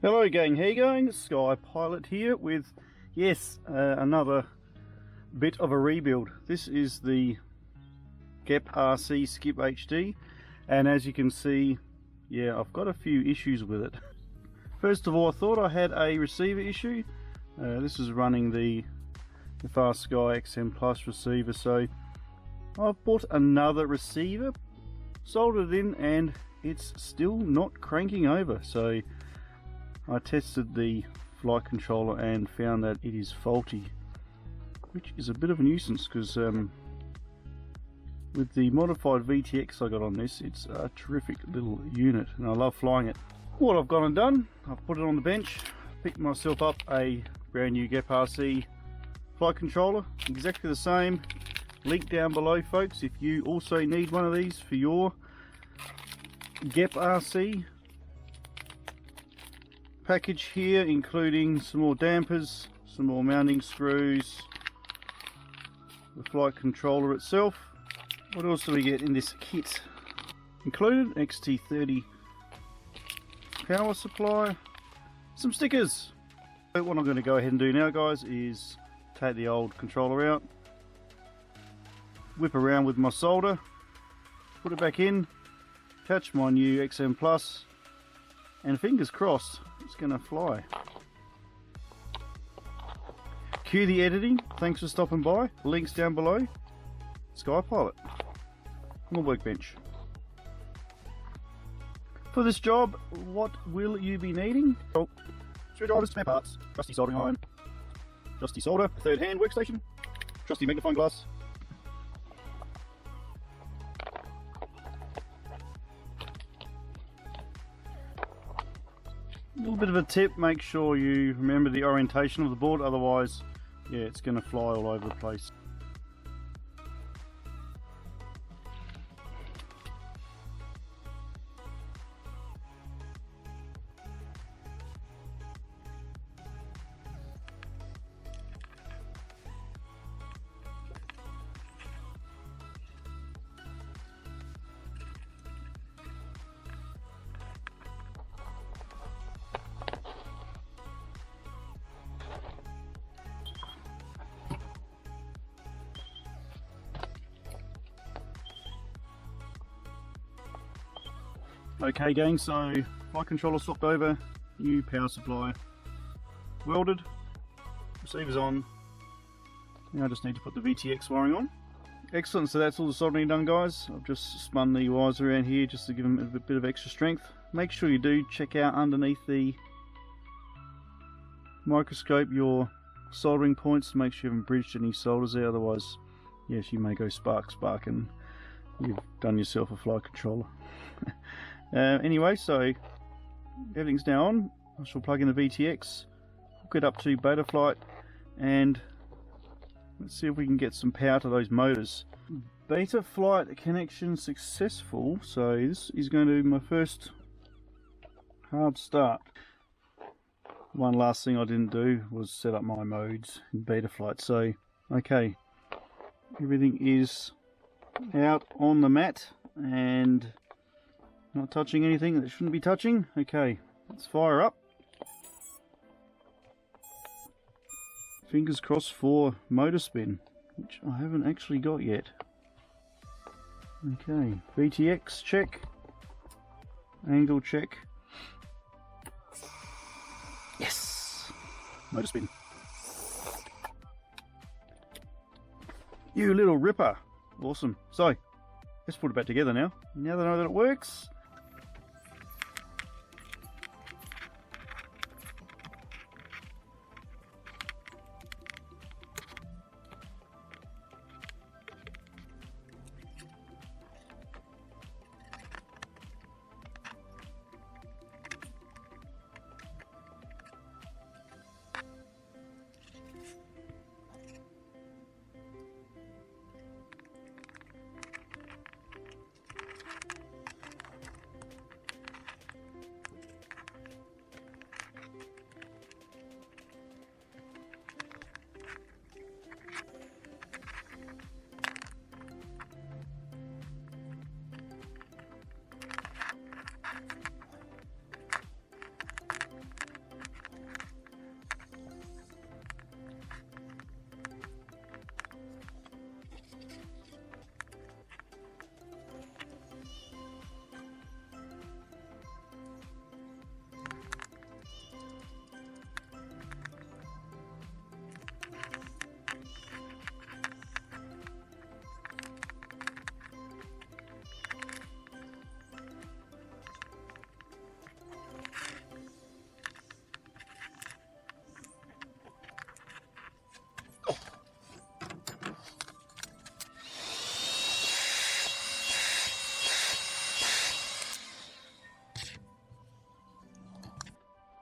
Hello gang, how you going? Sky Pilot here with, another bit of a rebuild. This is the GepRc Skip HD, and as you can see, I've got a few issues with it. First of all, I thought I had a receiver issue. This is running the Fast Sky XM Plus receiver, so I've bought another receiver, soldered it in, and it's still not cranking over. So I tested the flight controller and found that it is faulty, which is a bit of a nuisance because with the modified VTX I got on this, it's a terrific little unit and I love flying it. What I've gone and done, I've put it on the bench, picked myself up a brand new GepRc flight controller, exactly the same. Link down below, folks, if you also need one of these for your GepRc package here, including some more dampers, some more mounting screws, the flight controller itself. What else do we get in this kit? Included XT30 power supply, some stickers. What I'm going to go ahead and do now, guys, is take the old controller out, whip around with my solder, put it back in, attach my new XM Plus, and fingers crossed it's gonna fly. Cue the editing. Thanks for stopping by. Links down below. Sky Pilot on the workbench. For this job, what will you be needing? Oh, screwdrivers, spare parts, trusty soldering iron, trusty solder, a third hand workstation, trusty magnifying glass, a little bit of a tip, make sure you remember the orientation of the board, otherwise it's going to fly all over the place. Okay gang, so flight controller swapped over, new power supply welded, receivers on. Now I just need to put the VTX wiring on. Excellent, so that's all the soldering done, guys. I've just spun the wires around here just to give them a bit of extra strength. Make sure you do check out underneath the microscope your soldering points to make sure you haven't bridged any solders there, otherwise yes, you may go spark and you've done yourself a flight controller. Anyway, so everything's now on. I shall plug in the VTX, hook it up to Betaflight, and let's see if we can get some power to those motors. Betaflight connection successful, so this is going to be my first hard start. One last thing I didn't do was set up my modes in Betaflight. So, okay, everything is out on the mat and not touching anything that shouldn't be touching. Okay, let's fire up. Fingers crossed for motor spin, which I haven't actually got yet. Okay, VTX check, angle check. Yes, motor spin. You little ripper. Awesome. So let's put it back together now. Now that I know that it works.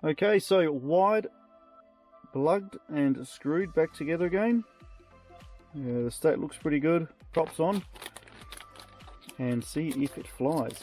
Okay, so wired, plugged and screwed back together again. The state looks pretty good. Props on and see if it flies.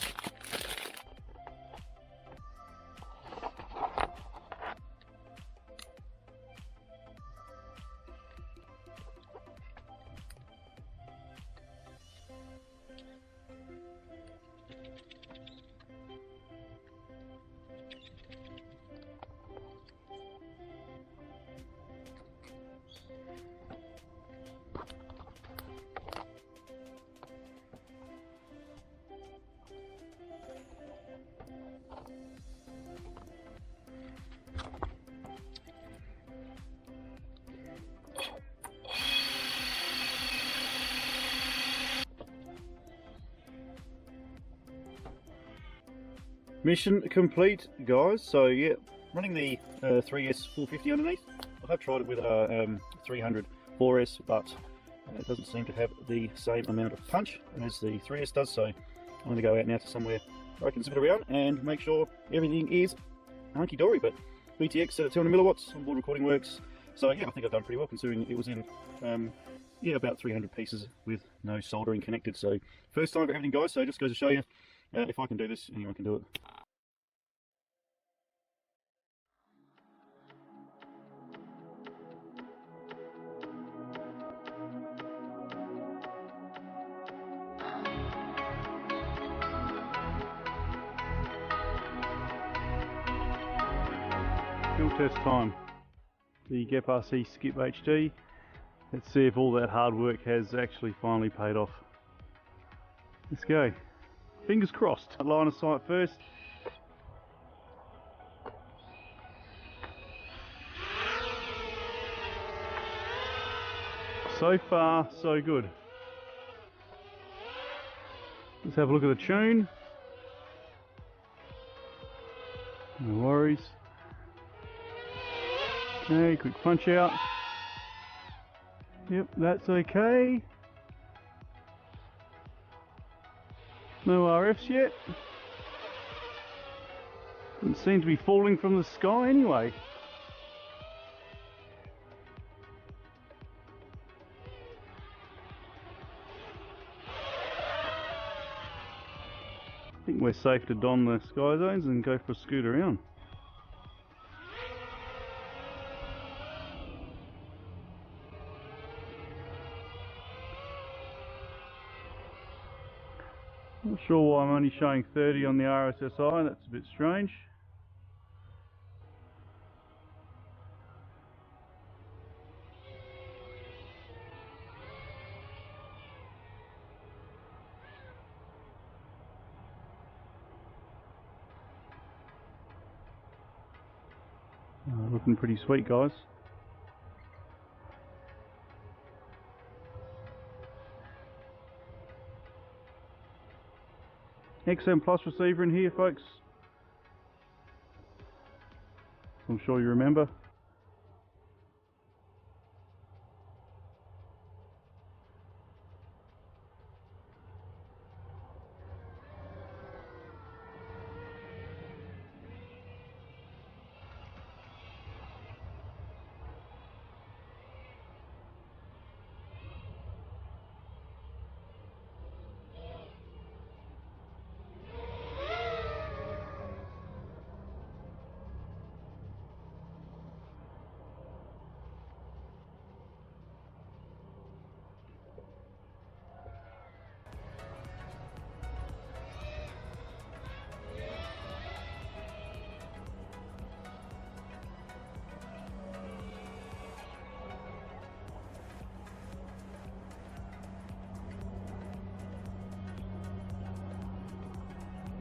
Mission complete, guys. So yeah, running the 3S 450 underneath. I have tried it with a 300 4S, but it doesn't seem to have the same amount of punch as the 3S does. So I'm going to go out now to somewhere where I can zip it around and make sure everything is hunky-dory. But VTX at 200 milliwatts, onboard recording works. So yeah, I think I've done pretty well considering it was in yeah, about 300 pieces with no soldering connected. So first time for everything, guys. So it just goes to show you, if I can do this, anyone can do it. Field test time. The GepRc Skip HD. Let's see if all that hard work has actually finally paid off. Let's go. Fingers crossed. Line of sight first. So far, so good. Let's have a look at the tune. No worries. Okay, quick punch out. Yep, that's okay. No RFs yet. Doesn't seem to be falling from the sky anyway. I think we're safe to don the SkyZones and go for a scoot around. Not sure why I'm only showing 30 on the RSSI, that's a bit strange. Looking pretty sweet, guys. XM Plus receiver in here, folks. I'm sure you remember.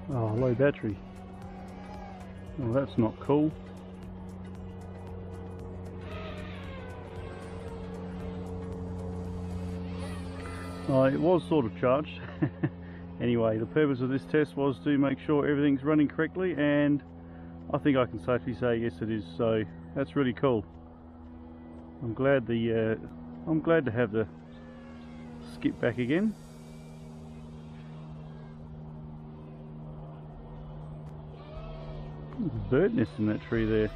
Oh, low battery. Oh, that's not cool. It was sort of charged. Anyway, the purpose of this test was to make sure everything's running correctly, and I think I can safely say yes it is, so that's really cool. I'm glad to have the Skip back again. There's a bird nest in that tree there.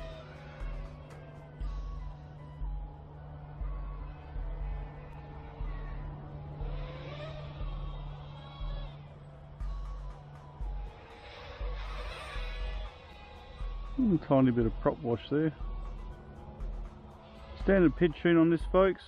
Tiny bit of prop wash there. Standard pitch tune on this, folks.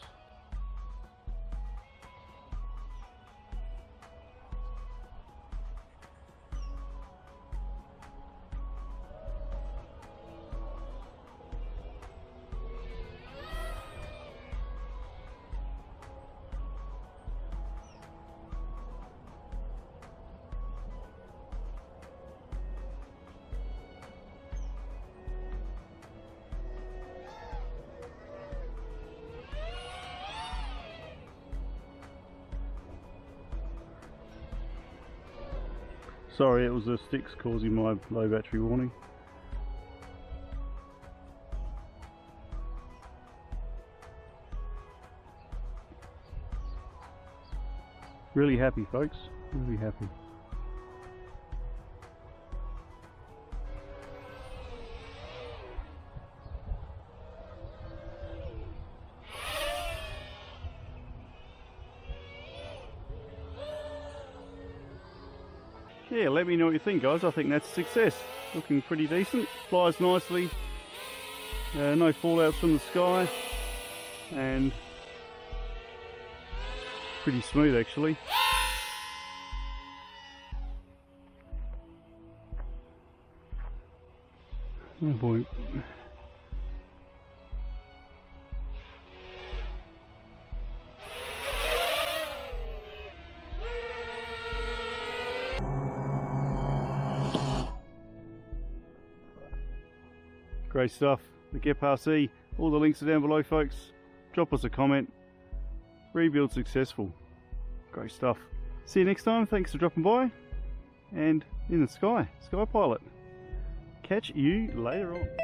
Sorry, it was the sticks causing my low battery warning. Really happy, folks. Really happy. Yeah, let me know what you think, guys. I think that's a success. Looking pretty decent. Flies nicely. No fallouts from the sky. And pretty smooth, actually. Oh boy. Great stuff. The GepRc. All the links are down below, folks. Drop us a comment. Rebuild successful. Great stuff. See you next time. Thanks for dropping by. And in the sky, Sky Pilot. Catch you later on.